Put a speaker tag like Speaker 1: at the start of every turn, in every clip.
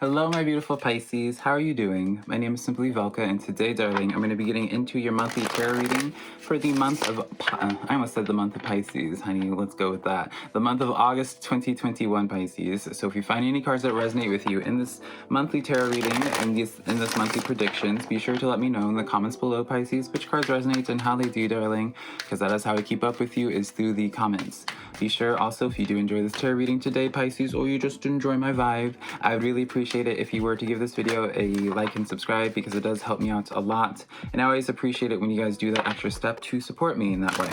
Speaker 1: Hello, my beautiful Pisces. How are you doing? My name is SimplyVelca, and today, darling, I'm going to be getting into your monthly tarot reading for the month of... I almost said the month of Pisces, honey. Let's go with that. The month of August 2021, Pisces. So if you find any cards that resonate with you in this monthly tarot reading and in this monthly predictions, be sure to let me know in the comments below, Pisces, which cards resonate and how they do, darling, because that is how I keep up with you, is through the comments. Be sure also, if you do enjoy this tarot reading today, Pisces, or you just enjoy my vibe, I would really appreciate it if you were to give this video a like and subscribe, because it does help me out a lot, and I always appreciate it when you guys do that extra step to support me in that way.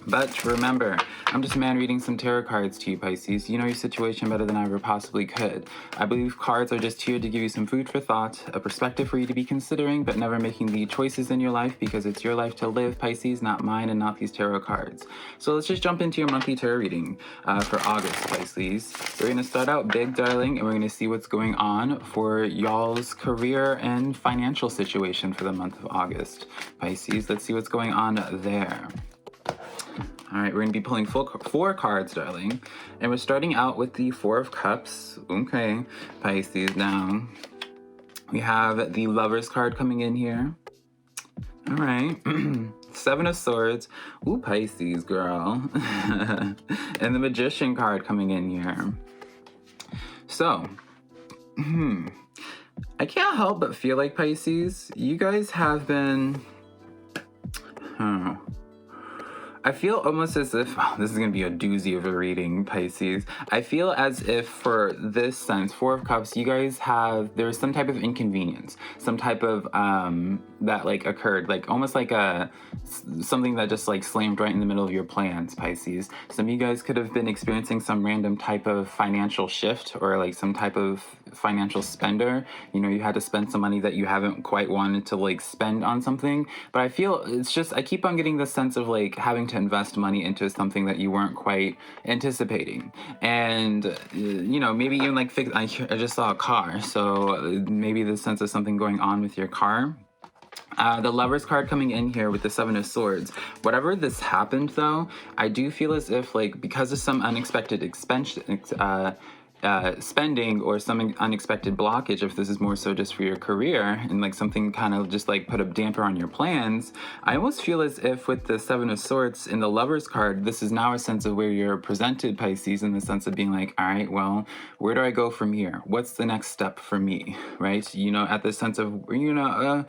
Speaker 1: But remember, I'm just a man reading some tarot cards to you, Pisces. You know your situation better than I ever possibly could. I believe cards are just here to give you some food for thought, a perspective for you to be considering, but never making the choices in your life, because it's your life to live, Pisces, not mine and not these tarot cards. So let's just jump into your monthly tarot reading for August, Pisces. We're going to start out big, darling, and we're going to see what's going on for y'all's career and financial situation for the month of August, Pisces. Let's see what's going on there. All right, we're going to be pulling four cards, darling. And we're starting out with the Four of Cups. Okay, Pisces. Now, we have the Lover's card coming in here. All right. Seven of Swords. Ooh, Pisces, girl. And the Magician card coming in here. So, I can't help but feel like, Pisces, you guys have been... I feel almost as if, this is going to be a doozy of a reading, Pisces. I feel as if for this sense, Four of Cups, you guys there's some type of inconvenience, some type of, that like occurred, like almost like something that just like slammed right in the middle of your plans, Pisces. Some of you guys could have been experiencing some random type of financial shift, or like some type of financial spender. You know, you had to spend some money that you haven't quite wanted to like spend on something. But I feel it's just, I keep on getting this sense of like having to invest money into something that you weren't quite anticipating. And, you know, maybe even like, I just saw a car. So maybe the sense of something going on with your car. The Lover's card coming in here with the Seven of Swords. Whatever this happened, though, I do feel as if, like, because of some unexpected spending or some unexpected blockage, if this is more so just for your career and like something kind of just like put a damper on your plans, I almost feel as if with the Seven of Swords in the Lover's card, this is now a sense of where you're presented, Pisces, in the sense of being like, all right, well, where do I go from here? What's the next step for me, right? You know, at the sense of, you know,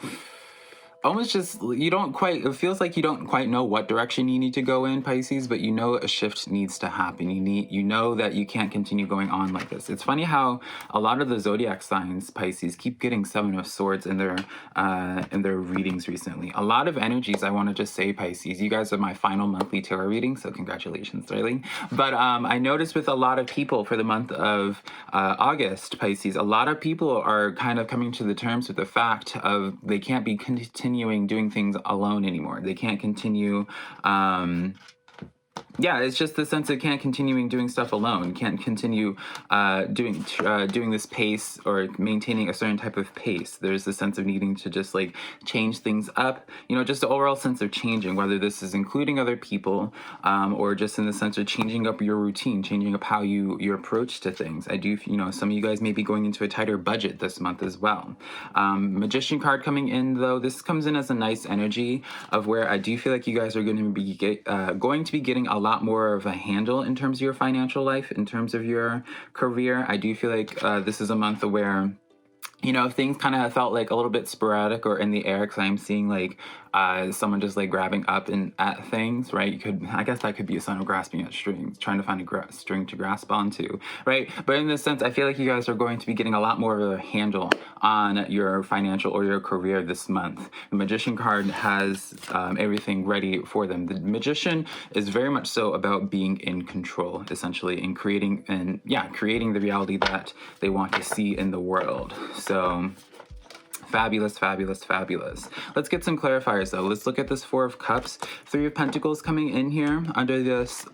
Speaker 1: almost just, it feels like you don't quite know what direction you need to go in, Pisces, but you know a shift needs to happen. You know that you can't continue going on like this. It's funny how a lot of the Zodiac signs, Pisces, keep getting Seven of Swords in their readings recently. A lot of energies, I want to just say, Pisces, you guys are my final monthly tarot reading, so congratulations, darling. But I noticed with a lot of people for the month of August, Pisces, a lot of people are kind of coming to the terms with the fact of they can't be continuing doing things alone anymore. They can't continue, it's just the sense of can't continuing doing stuff alone, can't continue doing this pace or maintaining a certain type of pace. There's the sense of needing to just like change things up, you know, just the overall sense of changing, whether this is including other people or just in the sense of changing up your routine, changing up how your approach to things. I do, you know, some of you guys may be going into a tighter budget this month as well. Magician card coming in, though, this comes in as a nice energy of where I do feel like you guys are going to be getting a lot more of a handle in terms of your financial life, in terms of your career. I do feel like this is a month where, you know, things kind of felt like a little bit sporadic or in the air, because I'm seeing like someone just like grabbing up at things, right? I guess that could be a sign of grasping at strings, trying to find a string to grasp onto, right? But in this sense, I feel like you guys are going to be getting a lot more of a handle on your financial or your career this month. The Magician card has everything ready for them. The Magician is very much so about being in control, essentially, and creating the reality that they want to see in the world. So fabulous, fabulous, fabulous. Let's get some clarifiers, though. Let's look at this Four of Cups. Three of Pentacles coming in here under this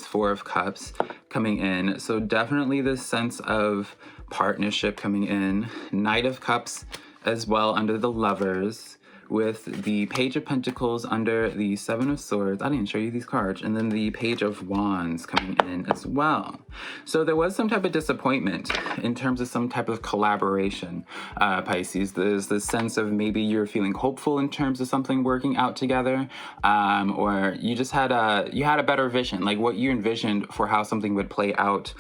Speaker 1: Four of Cups coming in. So definitely this sense of partnership coming in. Knight of Cups as well under the Lovers. with the Page of Pentacles under the Seven of Swords. I didn't show you these cards. And then the Page of Wands coming in as well. So there was some type of disappointment in terms of some type of collaboration, Pisces. There's this sense of maybe you're feeling hopeful in terms of something working out together, or you just had a better vision, like what you envisioned for how something would play out.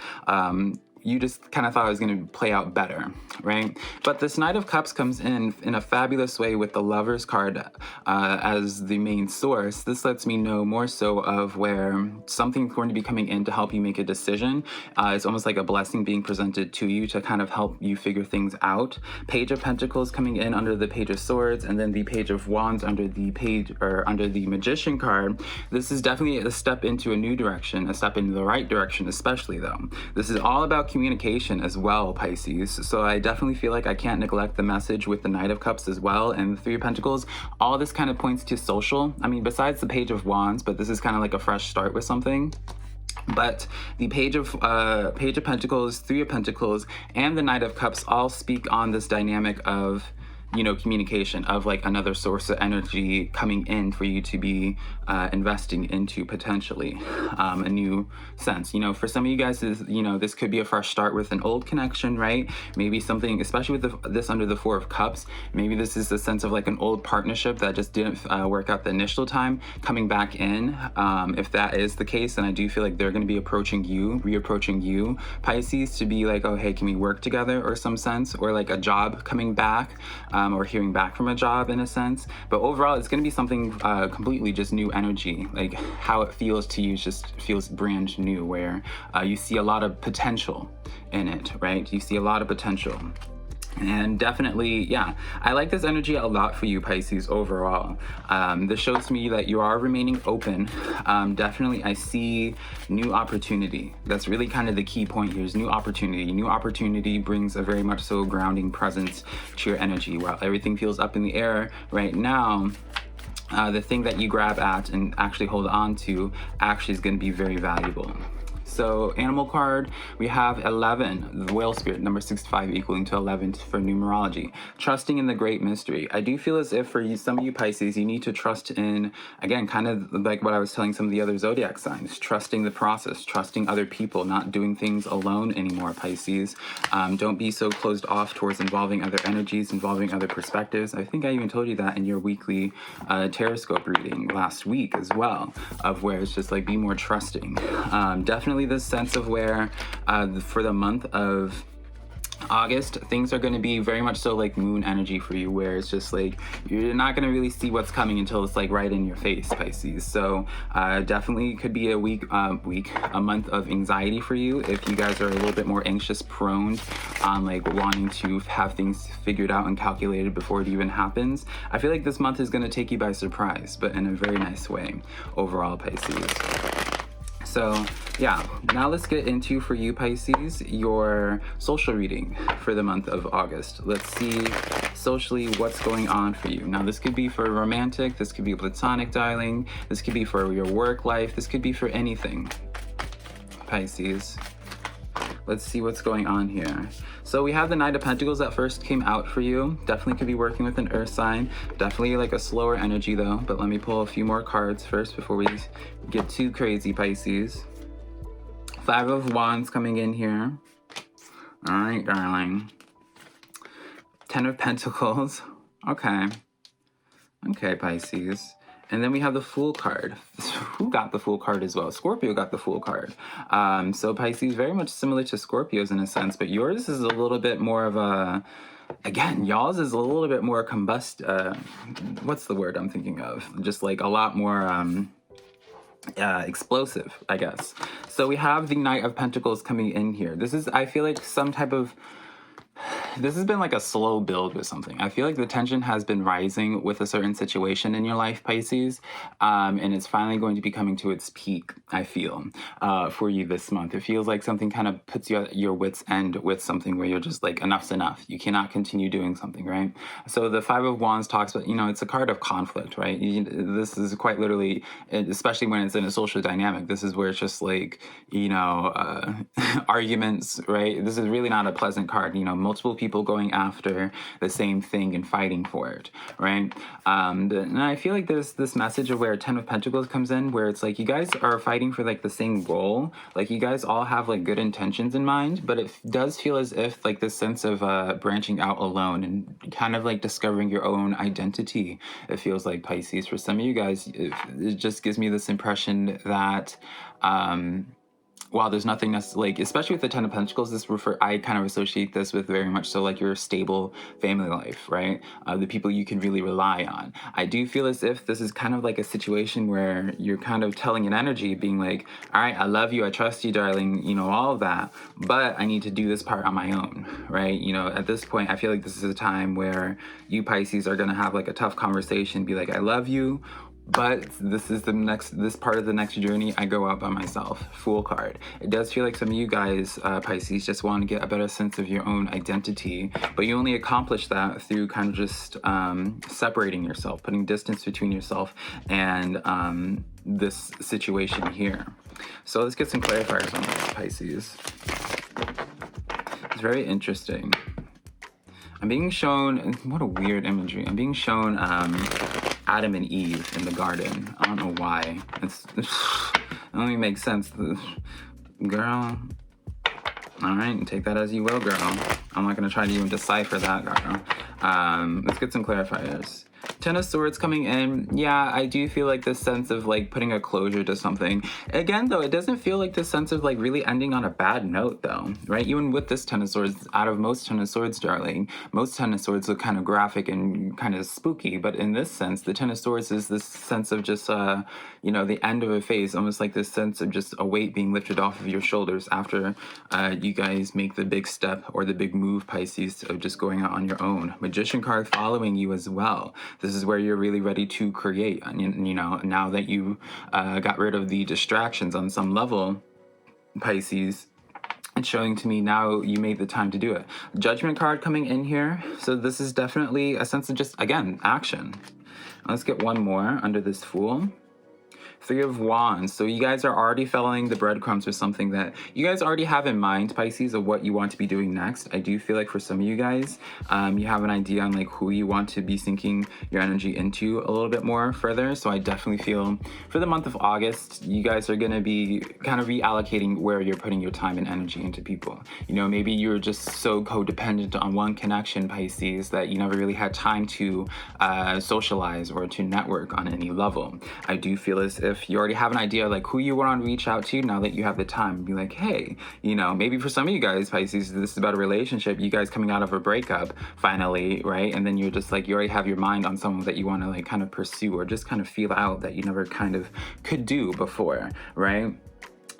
Speaker 1: You just kind of thought it was going to play out better, right? But this Knight of Cups comes in a fabulous way with the Lover's card as the main source. This lets me know more so of where something's going to be coming in to help you make a decision. It's almost like a blessing being presented to you to kind of help you figure things out. Page of Pentacles coming in under the Page of Swords, and then the Page of Wands under the Magician card. This is definitely a step into a new direction, a step in the right direction, especially though. This is all about communication as well, Pisces. So I definitely feel like I can't neglect the message with the Knight of Cups as well and the Three of Pentacles. All this kind of points to social. I mean, besides the Page of Wands, but this is kind of like a fresh start with something. But the Page of Pentacles, Three of Pentacles, and the Knight of Cups all speak on this dynamic of, you know, communication, of like another source of energy coming in for you to be investing into potentially a new sense. You know, for some of you guys, this could be a fresh start with an old connection, right? Maybe something, especially with this under the Four of Cups, maybe this is the sense of like an old partnership that just didn't work out the initial time coming back in. If that is the case, then I do feel like they're going to be reapproaching you, Pisces, to be like, oh, hey, can we work together, or some sense, or like a job coming back, or hearing back from a job in a sense. But overall, it's going to be something completely just new energy. Like how it feels to you just feels brand new, where you see a lot of potential in it, right? You see a lot of potential. And definitely, yeah, I like this energy a lot for you, Pisces, overall. This shows me that you are remaining open. Definitely, I see new opportunity. That's really kind of the key point here, is new opportunity. New opportunity brings a very much so grounding presence to your energy. While everything feels up in the air right now, the thing that you grab at and actually hold on to actually is going to be very valuable. So animal card, we have 11, the whale spirit, number 65, equaling to 11 for numerology. Trusting in the great mystery. I do feel as if for you, some of you Pisces, you need to trust in, again, kind of like what I was telling some of the other zodiac signs, trusting the process, trusting other people, not doing things alone anymore, Pisces. Don't be so closed off towards involving other energies, involving other perspectives. I think I even told you that in your weekly Horoscope reading last week as well, of where it's just like, be more trusting. Definitely this sense of where for the month of August, things are going to be very much so like moon energy for you, where it's just like you're not going to really see what's coming until it's like right in your face, Pisces. So definitely could be a month of anxiety for you if you guys are a little bit more anxious prone on like wanting to have things figured out and calculated before it even happens. I feel like this month is going to take you by surprise, but in a very nice way overall, Pisces. So yeah, now let's get into, for you Pisces, your social reading for the month of August. Let's see socially what's going on for you. Now this could be for romantic, this could be platonic, darling, this could be for your work life, this could be for anything, Pisces. Let's see what's going on here. So we have the Knight of Pentacles that first came out for you. Definitely could be working with an earth sign. Definitely like a slower energy though, but let me pull a few more cards first before we get too crazy, Pisces. Five of Wands coming in here. All right, darling. Ten of Pentacles. Okay. Okay, Pisces. And then we have the Fool card. Who got the Fool card as well? Scorpio got the Fool card. So Pisces, very much similar to Scorpio's in a sense, but yours is a little bit more of a, again, y'all's is a little bit more what's the word I'm thinking of? Just like a lot more explosive, I guess. So we have the Knight of Pentacles coming in here. This is, I feel like some type of, this has been like a slow build with something. I feel like the tension has been rising with a certain situation in your life, Pisces, and it's finally going to be coming to its peak, I feel, for you this month. It feels like something kind of puts you at your wit's end with something where you're just like, enough's enough. You cannot continue doing something, right? So the Five of Wands talks about, it's a card of conflict, right? This is quite literally, especially when it's in a social dynamic, this is where it's just like, arguments, right? This is really not a pleasant card. Multiple people people going after the same thing and fighting for it, right? And I feel like there's this message of where Ten of Pentacles comes in, where it's like you guys are fighting for like the same goal. Like you guys all have like good intentions in mind, but it does feel as if like this sense of branching out alone and kind of like discovering your own identity. It feels like, Pisces, for some of you guys, it just gives me this impression that while there's nothing necessarily, like, especially with the Ten of Pentacles, I kind of associate this with very much so like your stable family life, right? The people you can really rely on. I do feel as if this is kind of like a situation where you're kind of telling an energy, being like, all right, I love you, I trust you, darling, you know, all of that, but I need to do this part on my own, right? You know, at this point, I feel like this is a time where you Pisces are going to have like a tough conversation, be like, I love you, but this part of the next journey, I go out by myself. Fool card. It does feel like some of you guys, Pisces, just want to get a better sense of your own identity, but you only accomplish that through kind of just separating yourself, putting distance between yourself and this situation here. So let's get some clarifiers on this, Pisces. It's very interesting. I'm being shown, what a weird imagery. I'm being shown Adam and Eve in the garden. I don't know why. It only makes sense. Girl. All right, take that as you will, girl. I'm not going to try to even decipher that, girl. Let's get some clarifiers. Ten of Swords coming in. Yeah, I do feel like this sense of like putting a closure to something. Again, though, it doesn't feel like this sense of like really ending on a bad note, though, right? Even with this Ten of Swords, out of most Ten of Swords, darling, most Ten of Swords look kind of graphic and kind of spooky. But in this sense, the Ten of Swords is this sense of just, you know, the end of a phase, almost like this sense of just a weight being lifted off of your shoulders after you guys make the big step or the big move, Pisces, of just going out on your own. Magician card following you as well. This is where you're really ready to create. And, you know, now that you got rid of the distractions on some level, Pisces, it's showing to me now you made the time to do it. Judgment card coming in here. So this is definitely a sense of just, again, action. Let's get one more under this Fool. Three of Wands. So you guys are already following the breadcrumbs for something that you guys already have in mind, Pisces, of what you want to be doing next. I do feel like for some of you guys, you have an idea on like who you want to be sinking your energy into a little bit more further. So I definitely feel for the month of August, you guys are going to be kind of reallocating where you're putting your time and energy into people. You know, maybe you're just so codependent on one connection, Pisces, that you never really had time to socialize or to network on any level. I do feel as if you already have an idea like who you want to reach out to now that you have the time. Be like, hey, you know, maybe for some of you guys, Pisces, this is about a relationship, you guys coming out of a breakup finally, right? And then you're just like, you already have your mind on someone that you want to like kind of pursue or just kind of feel out that you never kind of could do before, right?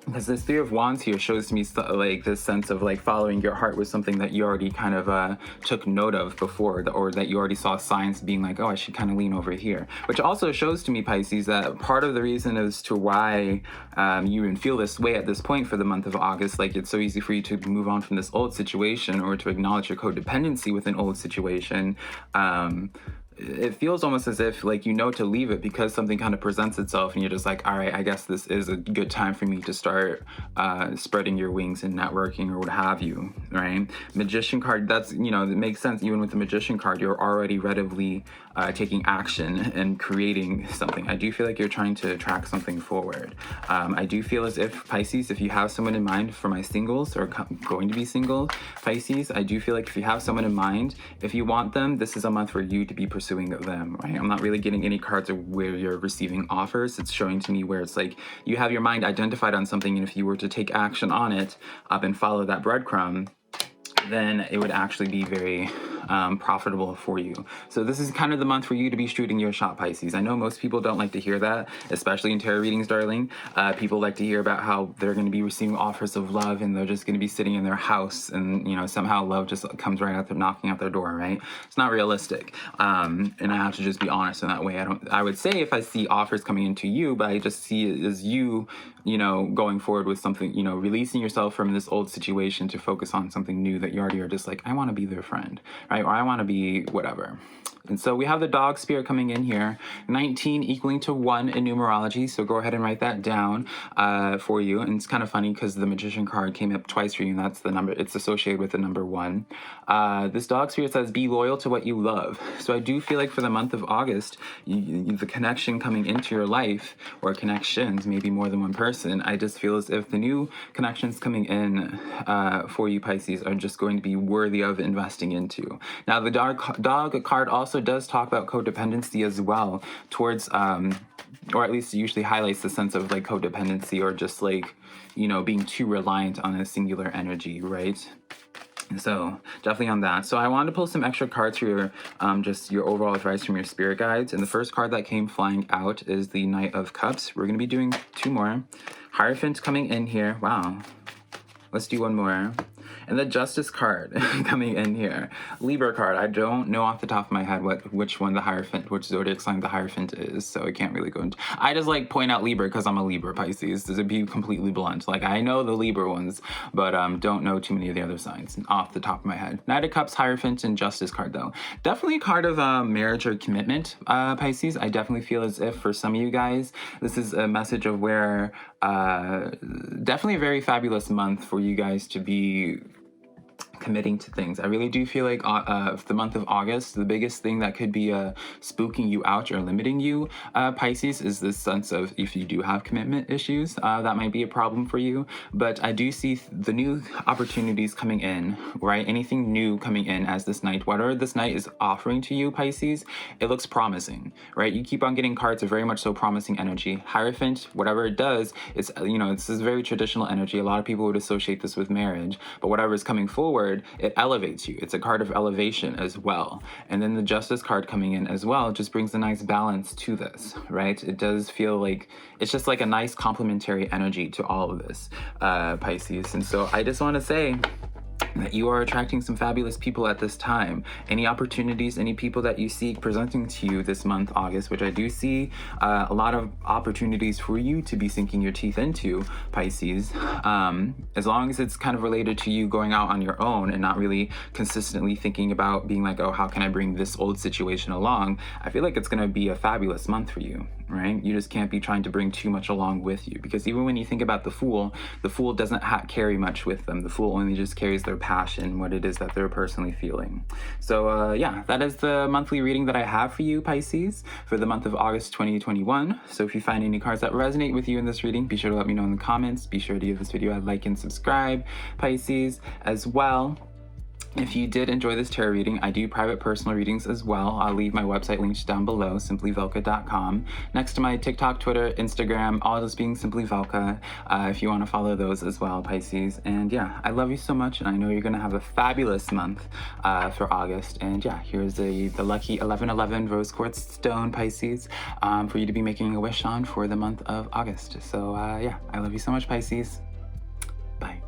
Speaker 1: Because this Three of Wands here shows to me like this sense of like following your heart was something that you already kind of took note of before, or that you already saw signs being like, oh, I should kind of lean over here. Which also shows to me, Pisces, that part of the reason as to why you even feel this way at this point for the month of August, like it's so easy for you to move on from this old situation or to acknowledge your codependency with an old situation. It feels almost as if like you know to leave it because something kind of presents itself and you're just like, all right, I guess this is a good time for me to start spreading your wings and networking or what have you, right? Magician card, that's, you know, it makes sense. Even with the Magician card, you're already readily taking action and creating something. I do feel like you're trying to attract something forward. I do feel as if, Pisces, if you have someone in mind, for my singles or going to be single, Pisces, I do feel like if you have someone in mind, if you want them, this is a month for you to be pursuing them, right? I'm not really getting any cards of where you're receiving offers. It's showing to me where it's like you have your mind identified on something, and if you were to take action on it and follow that breadcrumb, then it would actually be very profitable for you. So this is kind of the month for you to be shooting your shot, Pisces. I know most people don't like to hear that, especially in tarot readings, darling. People like to hear about how they're going to be receiving offers of love and they're just going to be sitting in their house and, you know, somehow love just comes right out there knocking at their door, right? It's not realistic. And I have to just be honest in that way. I would say if I see offers coming into you, but I just see it as you, you know, going forward with something, you know, releasing yourself from this old situation to focus on something new that you already are just like, I want to be their friend, right? Or I want to be whatever. And so we have the dog spirit coming in here, 19 equaling to 1 in numerology. So go ahead and write that down for you. And it's kind of funny because the magician card came up twice for you, and that's the number. It's associated with the number 1. This dog spirit says, be loyal to what you love. So I do feel like for the month of August, the connection coming into your life, or connections, maybe more than one person, I just feel as if the new connections coming in for you, Pisces, are just going to be worthy of investing into. Now, the dog card also does talk about codependency as well towards, or at least usually highlights the sense of like codependency, or just like, you know, being too reliant on a singular energy, right? So definitely on that. So I wanted to pull some extra cards for your just your overall advice from your spirit guides. And the first card that came flying out is the Knight of Cups. We're going to be doing 2 more. Hierophant coming in here. Wow. Let's do 1 more. And the Justice card coming in here. Libra card. I don't know off the top of my head which one the Hierophant, which zodiac sign the Hierophant is, so I can't really go into. I just like point out Libra because I'm a Libra, Pisces, to be completely blunt. Like, I know the Libra ones, but don't know too many of the other signs off the top of my head. Knight of Cups, Hierophant, and Justice card though. Definitely a card of marriage or commitment, Pisces. I definitely feel as if for some of you guys, this is a message of where definitely a very fabulous month for you guys to be committing to things. I really do feel like the month of August, the biggest thing that could be spooking you out or limiting you, Pisces, is this sense of if you do have commitment issues, that might be a problem for you. But I do see the new opportunities coming in, right? Anything new coming in as this night, whatever this night is offering to you, Pisces, it looks promising, right? You keep on getting cards of very much so promising energy. Hierophant, whatever it does, it's, you know, it's this very traditional energy. A lot of people would associate this with marriage, but whatever is coming forward, it elevates you. It's a card of elevation as well. And then the Justice card coming in as well just brings a nice balance to this, right? It does feel like it's just like a nice complementary energy to all of this, Pisces. And so I just want to say that you are attracting some fabulous people at this time. Any opportunities, any people that you seek presenting to you this month, August, which I do see a lot of opportunities for you to be sinking your teeth into, Pisces, as long as it's kind of related to you going out on your own and not really consistently thinking about being like, oh, how can I bring this old situation along? I feel like it's going to be a fabulous month for you, right? You just can't be trying to bring too much along with you, because even when you think about the Fool doesn't carry much with them. The Fool only just carries their passion, what it is that they're personally feeling. So yeah, that is the monthly reading that I have for you, Pisces, for the month of August 2021. So if you find any cards that resonate with you in this reading, be sure to let me know in the comments. Be sure to give this video a like and subscribe, Pisces, as well. If you did enjoy this tarot reading, I do private personal readings as well. I'll leave my website linked down below, SimplyVelca.com. Next to my TikTok, Twitter, Instagram, all just being SimplyVelca, if you want to follow those as well, Pisces. And yeah, I love you so much, and I know you're going to have a fabulous month for August. And yeah, here's the lucky 1111 rose quartz stone, Pisces, for you to be making a wish on for the month of August. So yeah, I love you so much, Pisces. Bye.